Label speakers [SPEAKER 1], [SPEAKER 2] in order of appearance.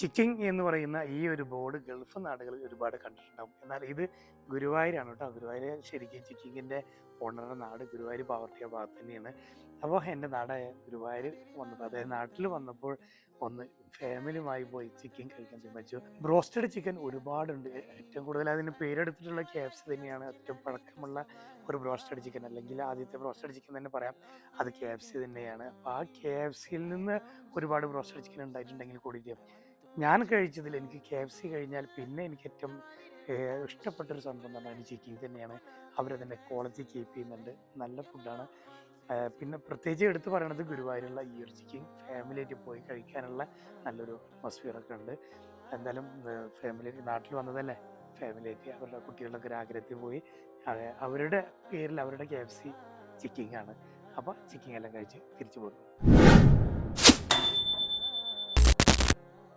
[SPEAKER 1] Chicking എന്ന് പറയുന്ന ഈ ഒരു ബോർഡ് ഗൾഫ് നാടുകളിൽ ഒരുപാട് കണ്ടിട്ടുണ്ടാകും. എന്നാൽ ഇത് ഗുരുവായൂരാണ് കേട്ടോ. ഗുരുവായൂർ ശരിക്കും ചിക്കിങ്ങിൻ്റെ ഓണറുടെ നാട് ഗുരുവായൂർ പാവർട്ടി ആ ഭാഗത്ത് തന്നെയാണ്. അപ്പോൾ എൻ്റെ നാടായ ഗുരുവായൂർ വന്നപ്പോൾ, അതായത് നാട്ടിൽ വന്നപ്പോൾ ഒന്ന് ഫാമിലിയുമായി പോയി ചിക്കൻ കഴിക്കാൻ തീരുമാനിച്ചു. ബ്രോസ്റ്റഡ് ചിക്കൻ ഒരുപാടുണ്ട്. ഏറ്റവും കൂടുതൽ അതിന് പേരെടുത്തിട്ടുള്ള KFC തന്നെയാണ് ഏറ്റവും പഴക്കമുള്ള ഒരു ബ്രോസ്റ്റഡ് ചിക്കൻ, അല്ലെങ്കിൽ ആദ്യത്തെ ബ്രോസ്റ്റഡ് ചിക്കൻ തന്നെ പറയാം. അത് KFC തന്നെയാണ്. അപ്പോൾ ആ KFCയിൽ നിന്ന് ഒരുപാട് ബ്രോസ്റ്റഡ് ചിക്കൻ ഉണ്ടായിട്ടുണ്ടെങ്കിൽ കൂടിയിട്ട് ഞാൻ കഴിച്ചതിൽ എനിക്ക് KFC കഴിഞ്ഞാൽ പിന്നെ എനിക്ക് ഏറ്റവും ഇഷ്ടപ്പെട്ടൊരു സംഭവം എന്ന് പറഞ്ഞാൽ ചിക്കൻ തന്നെയാണ്. അവരതിൻ്റെ ക്വാളിറ്റി കീപ്പ് ചെയ്യുന്നുണ്ട്, നല്ല ഫുഡാണ്. പിന്നെ പ്രത്യേകിച്ച് എടുത്ത് പറയണത് ഗുരുവായൂരുള്ള ഈ ഒരു ചിക്കൻ ഫാമിലിയായിട്ട് പോയി കഴിക്കാനുള്ള നല്ലൊരു അറ്റ്മോസ്ഫിയറൊക്കെ ഉണ്ട്. എന്തായാലും ഫാമിലി നാട്ടിൽ വന്നതല്ലേ, ഫാമിലിയായിട്ട് അവരുടെ കുട്ടികളുടെ ഒരു ആഗ്രഹത്തിൽ പോയി അവരുടെ പേരിൽ അവരുടെ KFC ചിക്കിങ് ആണ്. അപ്പോൾ ചിക്കിങ് എല്ലാം കഴിച്ച് തിരിച്ചു പോകുന്നു.